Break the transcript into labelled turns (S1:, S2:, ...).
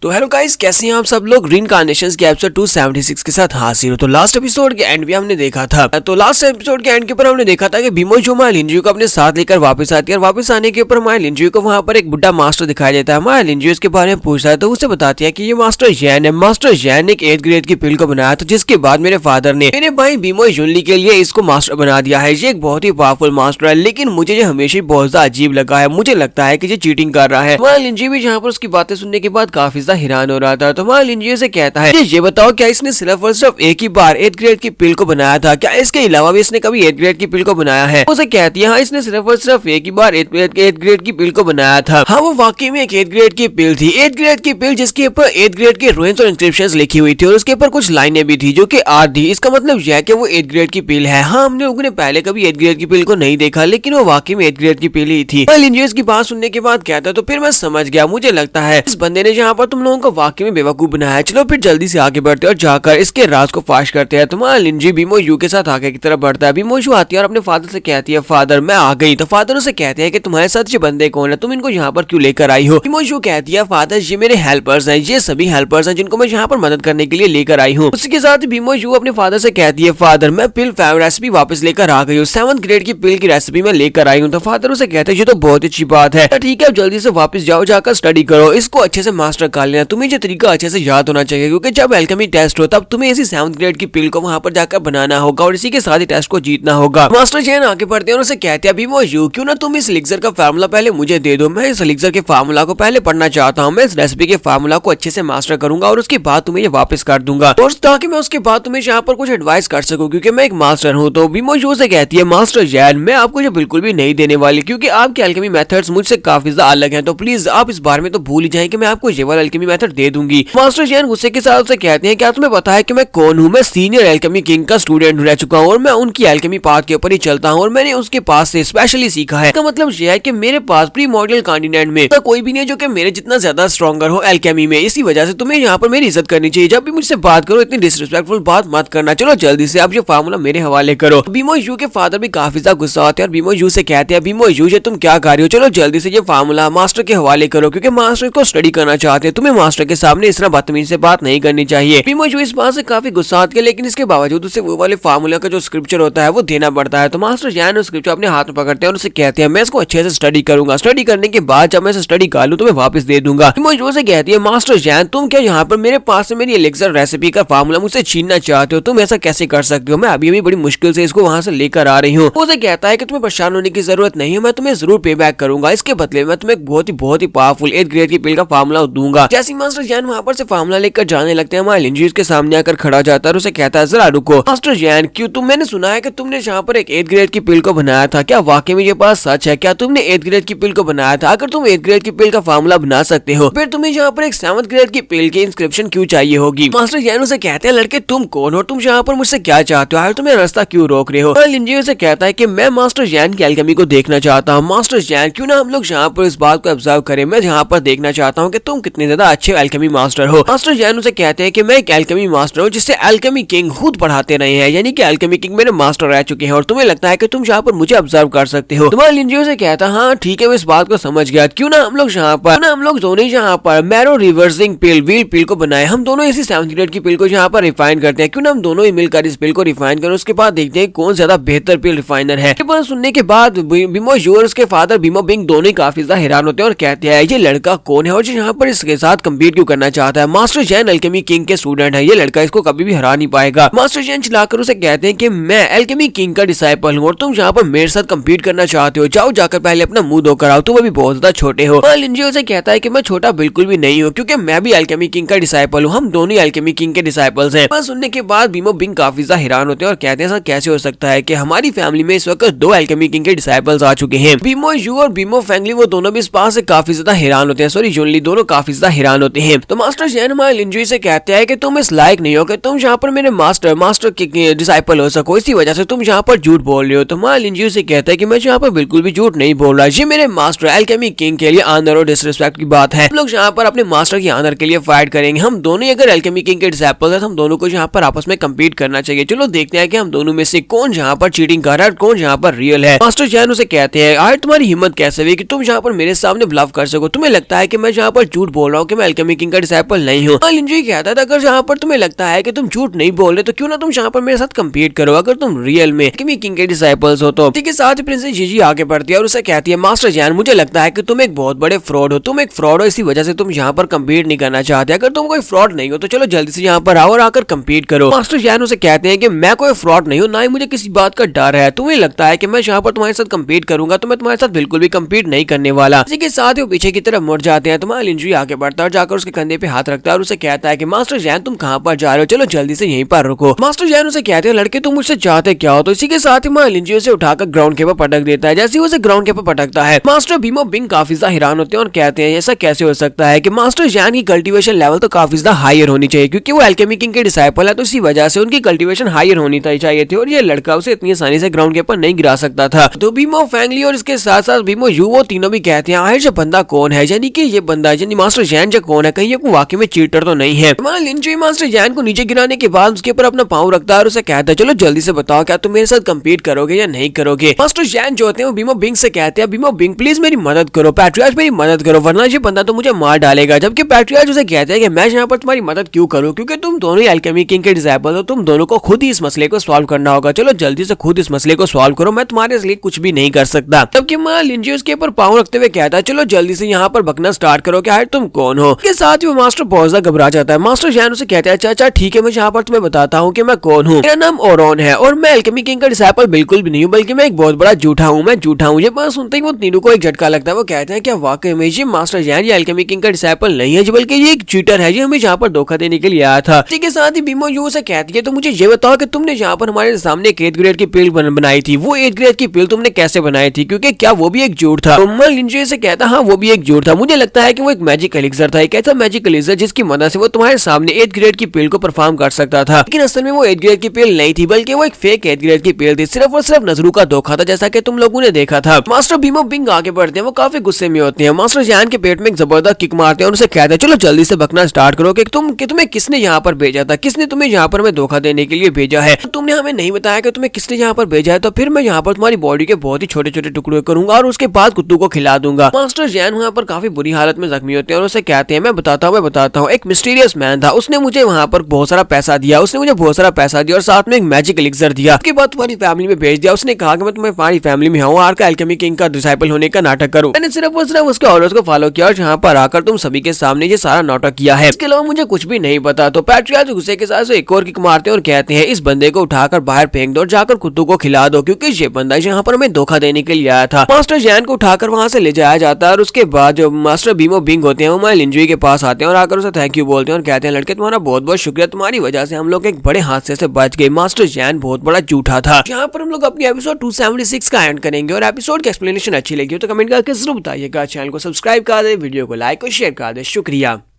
S1: तो hello guys, कैसे हैं आप सब लोग। रीइंकार्नेशंस के एपिसोड 276 के साथ हाजिर हो। तो लास्ट एपिसोड के एंड भी हमने देखा था। तो लास्ट एपिसोड के एंड के ऊपर हमने देखा था कि बीमो जो हमारे लिंजियो को अपने साथ लेकर वापस आती है और वापस आने के ऊपर हमारे लिंजियो को वहां पर एक बुढ़ा मास्टर दिखाई देता है। हमारे लिंजियो इसके बारे में पूछता है तो उसे बताती है कि ये मास्टर जैन है। मास्टर जैन ने एक 8th ग्रेड की पिल को बनाया था, जिसके बाद मेरे फादर ने मेरे भाई बीमो जुनली के लिए इसको मास्टर बना दिया है। ये एक बहुत ही पावरफुल मास्टर है, लेकिन मुझे ये हमेशा बहुत ज्यादा अजीब लगा है। मुझे लगता है कि ये चीटिंग कर रहा है। हमारा लिंजियो भी जहाँ पर उसकी बातें सुनने के बाद काफी ज्यादा हैरान हो रहा था। तो हमारा लिंजियो से कहता है ये बताओ, क्या इसने सिर्फ और सिर्फ एक ही बार 8th ग्रेड की पिल को बनाया था? क्या इसके अलावा भी इसने कभी 8th ग्रेड की पिल को बनाया है? उसे कहती है हाँ, इसने सिर्फ और सिर्फ एक ही बार 8th ग्रेड की पिल को बनाया था। हाँ, वो वाकई में एक 8th ग्रेड की पिल थी। 8th ग्रेड की पिल जिसके ऊपर 8th ग्रेड के रूइंस और इंस्क्रिप्शंस लिखी हुई थी और उसके ऊपर कुछ लाइनें भी थी जो कि आर थी। इसका मतलब यह है कि वो 8th ग्रेड की पिल है। हाँ, हमने लोगों ने पहले कभी 8th ग्रेड की पिल को नहीं देखा, लेकिन वो वाकई में 8th ग्रेड की पिल ही थी। लिंजियो की बात सुनने के बाद कहता तो फिर मैं समझ गया। मुझे लगता है इस बंदे ने जहाँ पर तुम लोगों को वाकई में बेवकूफ बनाया। चलो फिर जल्दी से आगे बढ़ते और जाकर इसके राज को फाश करते हैं। तुम्हारा लिंजी बीमो यू के साथ आगे की तरफ बढ़ता है। बीमो यू आती है और अपने फादर से कहती है फादर मैं आ गई। तो फादर उसे कहते हैं कि तुम्हारे साथ ये बंदे कौन है, तुम इनको यहाँ पर क्यों लेकर आई हो? बीमो यू कहती है फादर ये मेरे हेल्पर्स हैं, ये सभी हेल्पर्स हैं जिनको मैं यहाँ पर मदद करने के लिए लेकर आई हूँ। उसके साथ बीमो यू अपने फादर से कहती है फादर मैं पिल रेसिपी वापस लेकर आ गई हूँ। 7th ग्रेड की पिल की रेसिपी मैं लेकर आई हूँ। तो फादर उसे कहते हैं ये तो बहुत अच्छी बात है। ठीक है, अब जल्दी से वापस जाओ, जाकर स्टडी करो, इसको अच्छे से मास्टर कर लेना। तुम्हें ये तरीका अच्छे से याद होना चाहिए, क्योंकि जब एल्केमी टेस्ट हो तब तुम्हें इसी 7th ग्रेड की पिल को वहां पर जाकर बनाना होगा और इसी के साथ ही टेस्ट को जीतना होगा। मास्टर जैन आगे बढ़ते हैं और उसे कहते हैं बीमो यू क्यों ना तुम इस एलिक्सर का फार्मूला पहले मुझे दे दो। मैं इस एलिक्सर के फार्मूला को पहले पढ़ना चाहता हूँ। मैं इस रेसिपी के फार्मूला को अच्छे से मास्टर करूंगा और उसके बाद तुम्हें ये वापस कर दूंगा, और ताकि मैं उसके बाद तुम्हें यहाँ पर कुछ एडवाइस कर सकूं, क्योंकि मैं एक मास्टर हूँ। तो बीमो यू से कहती है मास्टर जैन मैं आपको ये बिल्कुल भी नहीं देने वाली, क्योंकि आपके एल्केमी मेथड्स मुझसे काफी ज्यादा अलग हैं। तो प्लीज आप इस बारे में तो भूल ही जाएं कि मैं आपको ये वाला एल्केमी मेथड दे दूंगी। मास्टर जैन गुस्से के साथ उसे कहते हैं क्या तुम्हें पता है कि मैं कौन हूँ? मैं सीनियर एल्केमी किंग का स्टूडेंट रह चुका हूँ और मैं उनकी एल्केमी पाथ के ऊपर ही चलता हूँ और मैंने उसके पास से स्पेशली सीखा है। इसका मतलब यह है कि मेरे पास प्री मॉडल कॉन्टिनेंट में तो कोई भी नहीं जो कि मेरे जितना ज्यादा स्ट्रॉन्गर हो एल्केमी में। इसी वजह से तुम्हें यहाँ पर मेरी इज्जत करनी चाहिए। जब भी मुझसे बात करो इतनी डिसरिस्पेक्टफुल बात मत करना। चलो जल्दी से आप ये फार्मूला मेरे हवाले करो। बीमो यू के फादर भी काफी ज्यादा गुस्सा होते हैं और बीमो यू से कहते हैं बीमो यू ये तुम क्या कर रही हो? चलो जल्दी से ये फार्मूला मास्टर के हवाले करो, क्योंकि मास्टर को स्टडी करना चाहते हैं। तुम्हें मास्टर के सामने इस तरह बदतमीजी से बात नहीं करनी चाहिए। बीमो यू इस बात से काफी गुस्सा होती है, लेकिन इसके बावजूद उसे वो वाले फार्मूला का जो स्क्रिप्चर होता है वो देना पड़ता है। तो मास्टर जैन उस स्क्रिप्चर अपने हाथ में पकड़ते हैं और उसे कहते हैं मैं इसको अच्छे से स्टडी करूंगा। स्टडी करने के बाद जब मैं इसे स्टडी कर लूं तो मैं वापस दे दूंगा। बीमो यू से कहती है मास्टर जैन तुम क्या यहाँ पर मेरे पास से मेरी एलिक्सर रेसिपी का फार्मूला मुझसे छीनना चाहते हो? तुम ऐसा कैसे कर सकते हो? मैं अभी बड़ी मुश्किल से इसको वहां से लेकर आ रही हूँ। उसे कहता है कि तुम्हें परेशान होने की जरूरत नहीं है, मैं तुम्हें जरूर पे बैक करूंगा। इसके बदले में तुम्हें बहुत ही पावरफुल 8th ग्रेड की पिल का फार्मूला दूंगा। जैसे मास्टर जैन वहां पर से फार्मूला लेकर जाने लगते हैं, हमारा लिंजी के सामने आकर खड़ा जाता है और उसे कहता है जरा रुको मास्टर जैन, क्यों मैंने सुना है कि तुमने यहाँ पर एक 8th ग्रेड की पिल को बनाया था। क्या वाकई में ये बात सच है? क्या तुमने 8th ग्रेड की पिल को बनाया था? अगर तुम 8th ग्रेड की पिल का फार्मूला बना सकते हो फिर तुम्हें यहाँ पर एक 7th ग्रेड की पिल की इंस्क्रिप्शन क्यों चाहिए होगी? मास्टर जैन उसे कहते हैं लड़के तुम कौन हो? तुम यहाँ पर मुझसे क्या चाहते हो? तुम्हें रास्ता क्यों रोक रहे हो? लिंजी उसे कहता है कि मैं मास्टर जैन की एल्केमी को देखना चाहता हूँ। मास्टर जैन क्यों ना हम लोग यहाँ पर इस बात को ऑब्जर्व करें। मैं यहाँ पर देखना चाहता हूँ कि तुम कितने ज्यादा अच्छे एल्केमी मास्टर हो। मास्टर जैन उसे कहते हैं कि मैं एक एल्केमी मास्टर हूँ जिससे एल्केमी किंग खुद पढ़ाते रहे हैं, यानी कि एल्केमी किंग मेरे मास्टर रह चुके हैं और तुम्हें लगता है कि तुम यहाँ पर मुझे ऑब्जर्व कर सकते हो। तुम्हारा लिंजी उसे कहता हाँ ठीक है मैं इस बात को समझ गया। क्यों ना हम लोग यहाँ पर हम लोग दोनों यहाँ पर मैरो रिवर्सिंग पिल व्हील पिल को बनाए। हम दोनों इसी 7th ग्रेड की पिल को यहाँ पर रिफाइन करते हैं। क्यों ना हम दोनों ही मिलकर इस पिल को रिफाइन करें, उसके बाद देखते हैं कौन ज्यादा बेहतर पिल रिफाइनर है। सुनने के बाद बीमो यू और उसके फादर बीमो बिंग दोनों काफी ज्यादा हैरान होते हैं और कहते हैं ये लड़का कौन है और जो यहाँ पर इसके साथ कम्पीट क्यों करना चाहता है? मास्टर जैन एल्केमी किंग के स्टूडेंट है, ये लड़का इसको कभी भी हरा नहीं पाएगा। मास्टर जैन चिल्लाकर उसे कहते हैं कि मैं एल्केमी किंग का डिसाइपल हूँ और तुम यहाँ पर मेरे साथ कम्पीट करना चाहते हो। जाओ जाकर पहले अपना मुंह धोकर आओ, तुम अभी बहुत ज्यादा छोटे हो। लिंजी उसे कहता है कि मैं छोटा बिल्कुल भी नहीं हूँ, क्योंकि मैं भी एल्केमी किंग का डिसाइपल हूँ। हम दोनों एल्केमी किंग के डिसाइपल्स हैं। सुनने के बाद बीमो बिंग काफी ज्यादा हैरान होते हैं और कहते हैं ऐसा कैसे हो सकता है कि हमारी फैमिली में इस वक्त 2 एल्केमी किंग के डिसाइपल्स आ चुके हैं। बीमो यू और बीमो फैंगली वो दोनों भी इस बात से काफी ज्यादा हैरान होते हैं। सॉरी जुनली दोनों काफी ज्यादा हैरान होते हैं। तो मास्टर जैन हमारे लिंजी से कहते हैं कि तुम इस लायक नहीं हो कि तुम यहाँ पर मेरे मास्टर के डिसाइपल हो सको, इसी वजह से तुम यहाँ पर झूठ बोल रहे हो। तो हमारा लिंजी से कहता है कि मैं यहाँ पर बिल्कुल भी झूठ नहीं बोल रहा। ये मेरे मास्टर एल्केमी किंग के लिए ऑनर और डिसरिस्पेक्ट की बात है। हम लोग यहाँ पर अपने मास्टर की ऑनर के लिए फाइट करेंगे। हम दोनों अगर एल्केमी किंग के डिसाइपल्स हैं, हम दोनों को यहाँ पर आपस में कम्पीट करना चाहिए। चलो देखते हैं कि हम दोनों में से कौन यहाँ पर चीटिंग कर रहा है, कौन यहाँ पर रियल है। मास्टर जैन उसे कहते हैं आज तुम्हारी हिम्मत कैसे हुई कि तुम यहाँ पर मेरे सामने ब्लफ कर सको? तुम्हें लगता है कि मैं यहाँ पर झूठ बोल रहा हूँ कि कि मैं अल्केमी किंग का डिसाइपल नहीं हूँ। लिंजुई कहता था अगर जहाँ पर तुम्हें लगता है कि तुम झूठ नहीं बोल रहे तो क्यों ना तुम यहाँ पर मेरे साथ कम्पीट करो, अगर तुम रियल में अल्केमी किंग के डिसाइपल्स हो तो। ठीक है, साथ ही प्रिंसेस जीजी आगे बढ़ती है और उसे कहती है मास्टर जैन मुझे लगता है कि तुम एक बहुत बड़े फ्रॉड हो, तुम एक फ्रॉड हो, इसी वजह से तुम यहाँ पर कम्पीट नहीं करना चाहते। अगर तुम कोई फ्रॉड नहीं हो तो चलो जल्दी से यहाँ पर आओ और आकर कम्पीट करो। मास्टर जैन उसे कहते हैं कि मैं कोई फ्रॉड नहीं हूँ, ना ही मुझे किसी बात का डर है। तुम्हें लगता है कि मैं यहाँ पर तुम्हारे साथ कम्पीट करूंगा तो मैं तुम्हारे साथ बिल्कुल भी कम्पीट नहीं करने वाला। इसी के साथ ही वो पीछे की तरफ मुड़ जाते हैं। तुम्हारा लिंजुई आगे बढ़ता है और जाकर उसके कंधे पे हाथ रखता है और उसे कहता है कि मास्टर जैन तुम कहाँ पर जा रहे हो, चलो जल्दी से यहीं पर रुको। मास्टर जैन उसे कहते हैं लड़के तुम मुझसे चाहते क्या हो। तो इसी के साथ ही मां लिंजुई उसे उठाकर ग्राउंड के ऊपर पटक देता है। जैसे ही उसे ग्राउंड के ऊपर पटकता है मास्टर बीमो बिंग काफी ज्यादा हैरान होते हैं और कहते हैं ऐसा कैसे हो सकता है कि मास्टर जैन की कल्टीवेशन लेवल तो काफी ज्यादा हायर होनी चाहिए, क्योंकि वो अल्केमी किंग के डिसाइपल है तो इसी वजह से उनकी कल्टीवेशन हायर होनी चाहिए थी और ये लड़का उसे इतनी आसानी से ग्राउंड के ऊपर नहीं गिरा सकता था। तो बीमो फैंगली और इसके साथ साथ बीमो यू वो तीनों भी कहते हैं आखिर ये बंदा कौन है, यानी कि ये बंदा यानी मास्टर जैन जो कौन है, कहीं ये वाकई में चीटर तो नहीं है। लिंजुई मास्टर जैन को नीचे गिराने के बाद उसके ऊपर अपना पाँव रखता है और उसे कहता है चलो जल्दी से बताओ क्या तुम मेरे साथ कम्पीट करोगे या नहीं करोगे। मास्टर जैन जो होते हैं वो बीमो बिंग से कहते हैं बीमो बिंग प्लीज मेरी मदद करो, पैट्रियार्च मेरी मदद करो वरना ये बंदा तो मुझे मार डालेगा। जबकि पैट्रियार्च उसे कहते हैं कि मैं यहाँ पर तुम्हारी मदद क्यों करूँ, क्योंकि तुम दोनों ही अल्केमी किंग के डिसाइपल हो, तुम दोनों को खुद ही इस मसले को सॉल्व करना होगा। चलो जल्दी से खुद इस मसले को सॉल्व करो, मैं तुम्हारे लिए कुछ भी नहीं कर सकता। तबकि मां लिंजुई उसके ऊपर पाँव रखते हुए कहता है चलो जल्दी से यहाँ पर बकना स्टार्ट करो कि हाय तुम कौन हो। के साथ ही वो मास्टर बहुत ज्यादा घबरा जाता है। मास्टर जैन उसे कहता है चाचा ठीक है मैं यहाँ पर तुम्हें बताता हूँ कि मैं कौन हूँ, मेरा नाम ओरोन है और मैं अल्केमी किंग का डिसाइपल बिल्कुल भी नहीं हूँ, बल्कि मैं एक बहुत बड़ा झूठा हूँ, मैं झूठा हूँ। ये बात सुनते ही वो तीनों को एक झटका लगता है। वो कहते हैं क्या वाकई में ये मास्टर जैन ये अल्केमी किंग का डिसाइपल नहीं है बल्कि ये एक चीटर है, ये हमें यहाँ पर धोखा देने के लिए आया था। इसी के साथ ही बीमो यू से कहती है तो मुझे ये बताओ कि तुमने यहाँ पर हमारे सामने एक 8th ग्रेड की पिल बनाई थी, वो 8th ग्रेड की पिल तुमने कैसे बनाई थी, क्योंकि क्या वो भी एक झूठ था। तो लिंजुई से कहता हाँ वो भी एक झूठ था, मुझे लगता है कि वो एक मैजिक एलिक्सर था, एक ऐसा मैजिक एलिक्सर जिसकी मदद से वो तुम्हारे सामने 8th ग्रेड की पिल को परफॉर्म कर सकता था। लेकिन असल में वो 8th ग्रेड की पिल नहीं थी बल्कि वो एक फेक 8th ग्रेड की पिल थी, सिर्फ और सिर्फ नजरू का धोखा था जैसा कि तुम लोगों ने देखा था। मास्टर बीमो बिंग आगे बढ़ते हैं, वो काफी गुस्से में होते हैं। मास्टर जैन के पेट में एक जबरदस्त किक मारते हैं और उसे कहते हैं चलो जल्दी से बकना स्टार्ट करो कि तुम्हें किसने यहाँ पर भेजा था, किसने तुम्हें यहाँ पर हमें धोखा देने के लिए भेजा है। तुमने हमें नहीं बताया कि तुम्हें किसने यहाँ पर भेजा है, तो फिर मैं यहाँ पर तुम्हारी बॉडी के बहुत ही छोटे छोटे टुकड़े करूंगा और उसके बाद कुत्तू को खिला दूंगा। मास्टर जैन वहाँ पर काफी बुरी हालत में जख्मी होते हैं और उसे कहते हैं मैं बताता हूँ एक मिस्टीरियस मैन था, उसने मुझे वहाँ पर बहुत सारा पैसा दिया, और साथ में एक मैजिक एलिक्सर दिया, उसके बाद तुम्हारी फैमिली में भेज दिया। उसने कहा कि मैं तुम्हारी फैमिली में आऊँ और अल्केमी किंग का डिसाइपल होने का नाटक करूँ। मैंने सिर्फ और सिर्फ उसके ऑर्डर्स को फॉलो किया और यहाँ पर आकर तुम सभी के सामने ये सारा नाटक किया है, इसके अलावा मुझे कुछ भी नहीं पता। तो पैट्रियार्च गुस्से के साथ एक और किक मारते हैं और कहते हैं इस बंदे को उठाकर बाहर फेंक दो और जाकर कुत्तों को खिला दो, क्योंकि ये बंदा यहाँ पर हमें धोखा देने के लिए आया था। मास्टर जैन को उठाकर वहाँ से ले जाया जाता है और उसके बाद जो मास्टर बीमो बिंग होते हैं वो मां लिंजुई के पास आते हैं और आकर उसे थैंक यू बोलते हैं और कहते हैं लड़के तुम्हारा बहुत बहुत शुक्रिया, तुम्हारी वजह से हम लोग एक बड़े हादसे से बच गए, मास्टर जैन बहुत बड़ा झूठा था। यहाँ पर हम लोग अपनी एपिसोड 276 का एंड करेंगे और एपिसोड की एक्सप्लेनेशन अच्छी लगी हो तो कमेंट करके जरूर बताइएगा। चैनल को सब्सक्राइब कर दे, वीडियो को लाइक और शेयर कर दे। शुक्रिया।